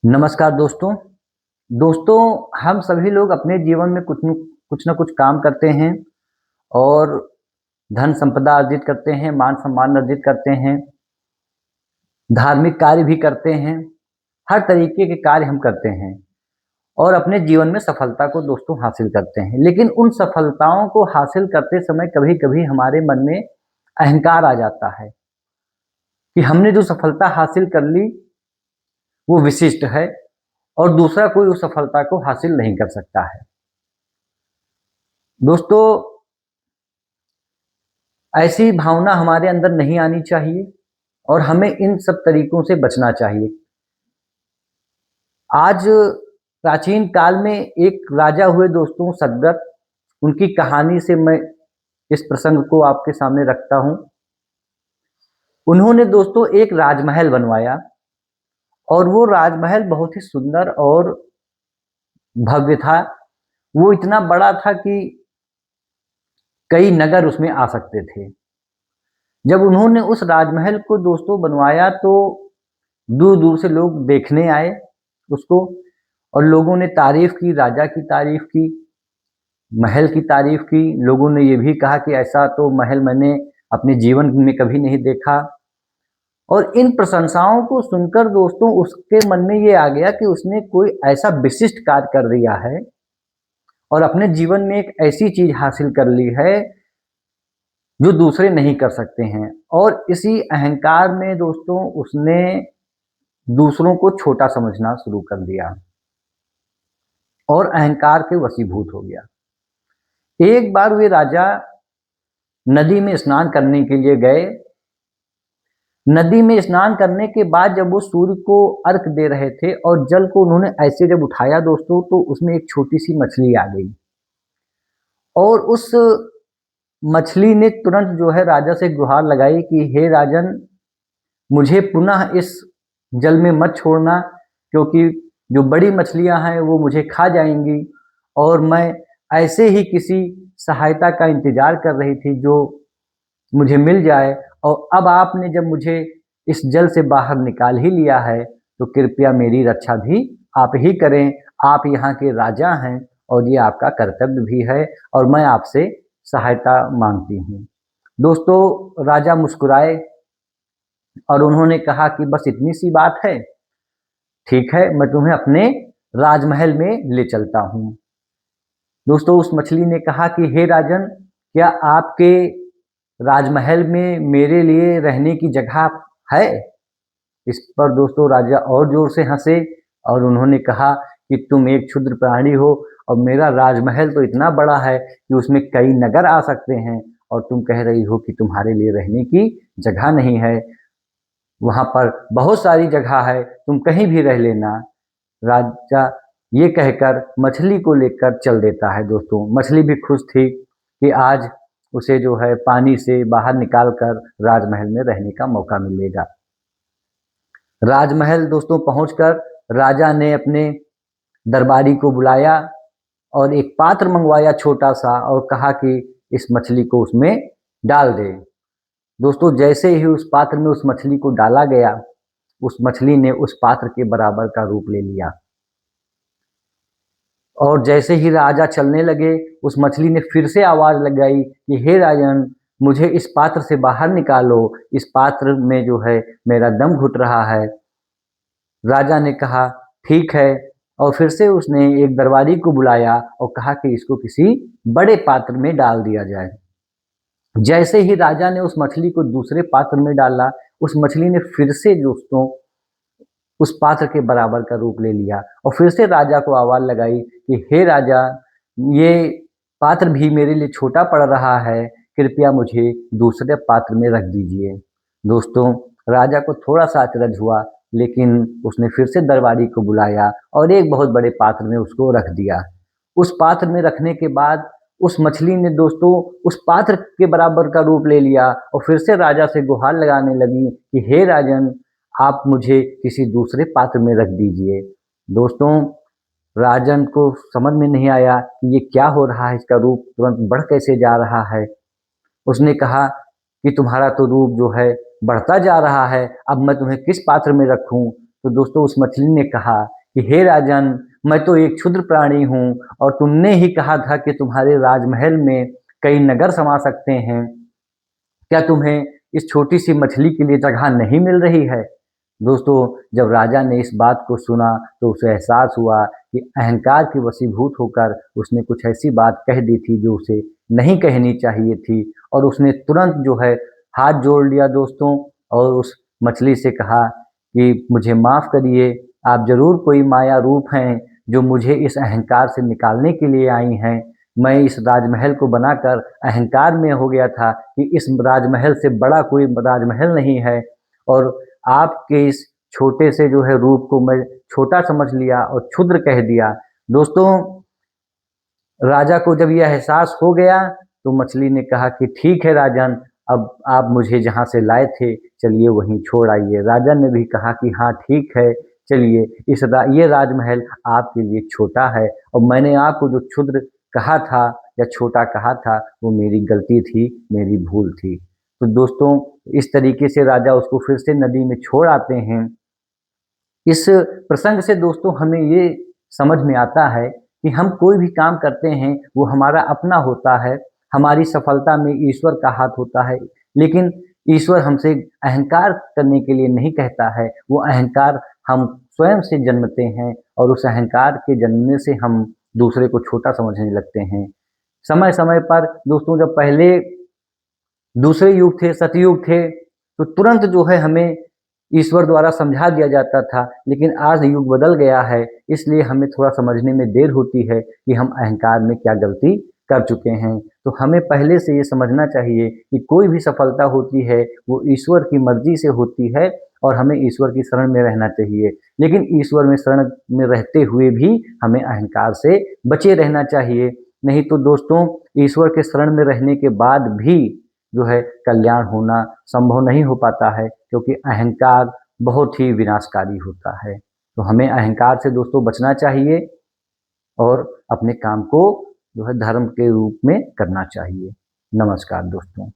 नमस्कार दोस्तों। दोस्तों, हम सभी लोग अपने जीवन में कुछ न कुछ काम करते हैं और धन संपदा अर्जित करते हैं, मान सम्मान अर्जित करते हैं, धार्मिक कार्य भी करते हैं, हर तरीके के कार्य हम करते हैं और अपने जीवन में सफलता को दोस्तों हासिल करते हैं। लेकिन उन सफलताओं को हासिल करते समय कभी-कभी हमारे मन में अहंकार आ जाता है कि हमने जो सफलता हासिल कर ली, वो विशिष्ट है और दूसरा कोई उस सफलता को हासिल नहीं कर सकता है। दोस्तों, ऐसी भावना हमारे अंदर नहीं आनी चाहिए और हमें इन सब तरीकों से बचना चाहिए। आज प्राचीन काल में एक राजा हुए दोस्तों सदगत, उनकी कहानी से मैं इस प्रसंग को आपके सामने रखता हूँ। उन्होंने दोस्तों एक राजमहल बनवाया और वो राजमहल बहुत ही सुंदर और भव्य था। वो इतना बड़ा था कि कई नगर उसमें आ सकते थे। जब उन्होंने उस राजमहल को दोस्तों बनवाया तो दूर-दूर से लोग देखने आए उसको और लोगों ने तारीफ़ की, राजा की तारीफ़ की, महल की तारीफ़ की। लोगों ने ये भी कहा कि ऐसा तो महल मैंने अपने जीवन में कभी नहीं देखा। और इन प्रशंसाओं को सुनकर दोस्तों उसके मन में ये आ गया कि उसने कोई ऐसा विशिष्ट कार्य कर दिया है और अपने जीवन में एक ऐसी चीज़ हासिल कर ली है जो दूसरे नहीं कर सकते हैं। और इसी अहंकार में दोस्तों उसने दूसरों को छोटा समझना शुरू कर दिया और अहंकार के वशीभूत हो गया। एक बार वे राजा नदी में स्नान करने के लिए गए। नदी में स्नान करने के बाद जब वो सूर्य को अर्घ दे रहे थे और जल को उन्होंने ऐसे जब उठाया दोस्तों, तो उसमें एक छोटी-सी मछली आ गई और उस मछली ने तुरंत जो है राजा से गुहार लगाई कि हे राजन, मुझे पुनः इस जल में मत छोड़ना, क्योंकि जो बड़ी मछलियां हैं वो मुझे खा जाएंगी और मैं ऐसे ही किसी सहायता का इंतजार कर रही थी जो मुझे मिल जाए। और अब आपने जब मुझे इस जल से बाहर निकाल ही लिया है तो कृपया मेरी रक्षा भी आप ही करें। आप यहाँ के राजा हैं और ये आपका कर्तव्य भी है और मैं आपसे सहायता मांगती हूँ। दोस्तों, राजा मुस्कुराए और उन्होंने कहा कि बस इतनी सी बात है, ठीक है, मैं तुम्हें अपने राजमहल में ले चलता हूँ। दोस्तों, उस मछली ने कहा कि हे राजन, क्या आपके राजमहल में मेरे लिए रहने की जगह है? इस पर दोस्तों राजा और जोर से हंसे और उन्होंने कहा कि तुम एक क्षुद्र प्राणी हो और मेरा राजमहल तो इतना बड़ा है कि उसमें कई नगर आ सकते हैं और तुम कह रही हो कि तुम्हारे लिए रहने की जगह नहीं है। वहाँ पर बहुत सारी जगह है, तुम कहीं भी रह लेना। राजा ये कहकर मछली को लेकर चल देता है। दोस्तों, मछली भी खुश थी कि आज उसे जो है पानी से बाहर निकाल कर राजमहल में रहने का मौका मिलेगा। राजमहल दोस्तों पहुंचकर राजा ने अपने दरबारी को बुलाया और एक पात्र मंगवाया छोटा सा और कहा कि इस मछली को उसमें डाल दे। दोस्तों, जैसे ही उस पात्र में उस मछली को डाला गया, उस मछली ने उस पात्र के बराबर का रूप ले लिया और जैसे ही राजा चलने लगे, उस मछली ने फिर से आवाज लगाई कि हे राजन, मुझे इस पात्र से बाहर निकालो, इस पात्र में जो है मेरा दम घुट रहा है। राजा ने कहा ठीक है और फिर से उसने एक दरबारी को बुलाया और कहा कि इसको किसी बड़े पात्र में डाल दिया जाए। जैसे ही राजा ने उस मछली को दूसरे पात्र में डाला, उस मछली ने फिर से दोस्तों उस पात्र के बराबर का रूप ले लिया और फिर से राजा को आवाज लगाई कि हे राजा, ये पात्र भी मेरे लिए छोटा पड़ रहा है, कृपया मुझे दूसरे पात्र में रख दीजिए। दोस्तों, राजा को थोड़ा सा अचरज हुआ, लेकिन उसने फिर से दरबारी को बुलाया और एक बहुत बड़े पात्र में उसको रख दिया। उस पात्र में रखने के बाद उस मछली ने दोस्तों उस पात्र के बराबर का रूप ले लिया और फिर से राजा से गुहार लगाने लगी कि हे राजन, आप मुझे किसी दूसरे पात्र में रख दीजिए। दोस्तों, राजन को समझ में नहीं आया कि ये क्या हो रहा है, इसका रूप तुरंत बढ़ कैसे जा रहा है। उसने कहा कि तुम्हारा तो रूप जो है बढ़ता जा रहा है, अब मैं तुम्हें किस पात्र में रखूं? तो दोस्तों उस मछली ने कहा कि हे राजन, मैं तो एक क्षुद्र प्राणी हूँ और तुमने ही कहा था कि तुम्हारे राजमहल में कई नगर समा सकते हैं। क्या तुम्हें इस छोटी सी मछली के लिए जगह नहीं मिल रही है? दोस्तों, जब राजा ने इस बात को सुना तो उसे एहसास हुआ कि अहंकार के वशीभूत होकर उसने कुछ ऐसी बात कह दी थी जो उसे नहीं कहनी चाहिए थी, और उसने तुरंत जो है हाथ जोड़ लिया दोस्तों, और उस मछली से कहा कि मुझे माफ़ करिए, आप ज़रूर कोई माया रूप हैं जो मुझे इस अहंकार से निकालने के लिए आई हैं। मैं इस राजमहल को बनाकर अहंकार में हो गया था कि इस राजमहल से बड़ा कोई राजमहल नहीं है, और आपके इस छोटे से जो है रूप को मैं छोटा समझ लिया और क्षुद्र कह दिया। दोस्तों, राजा को जब यह एहसास हो गया तो मछली ने कहा कि ठीक है राजन, अब आप मुझे जहाँ से लाए थे चलिए वहीं छोड़ आइए। राजा ने भी कहा कि हाँ ठीक है, चलिए ये राजमहल आपके लिए छोटा है, और मैंने आपको जो क्षुद्र कहा था या छोटा कहा था वो मेरी गलती थी, मेरी भूल थी। तो दोस्तों, इस तरीके से राजा उसको फिर से नदी में छोड़ आते हैं। इस प्रसंग से दोस्तों हमें ये समझ में आता है कि हम कोई भी काम करते हैं वो हमारा अपना होता है, हमारी सफलता में ईश्वर का हाथ होता है, लेकिन ईश्वर हमसे अहंकार करने के लिए नहीं कहता है। वो अहंकार हम स्वयं से जन्मते हैं, और उस अहंकार के जन्मने से हम दूसरे को छोटा समझने लगते हैं। समय समय पर दोस्तों, जब पहले दूसरे युग थे, सतयुग थे, तो तुरंत जो है हमें ईश्वर द्वारा समझा दिया जाता था, लेकिन आज युग बदल गया है, इसलिए हमें थोड़ा समझने में देर होती है कि हम अहंकार में क्या गलती कर चुके हैं। तो हमें पहले से ये समझना चाहिए कि कोई भी सफलता होती है वो ईश्वर की मर्जी से होती है, और हमें ईश्वर की शरण में रहना चाहिए। लेकिन ईश्वर में शरण में रहते हुए भी हमें अहंकार से बचे रहना चाहिए। नहीं तो दोस्तों, ईश्वर के शरण में रहने के बाद भी जो है कल्याण होना संभव नहीं हो पाता है, क्योंकि अहंकार बहुत ही विनाशकारी होता है। तो हमें अहंकार से दोस्तों बचना चाहिए, और अपने काम को जो है धर्म के रूप में करना चाहिए। नमस्कार दोस्तों।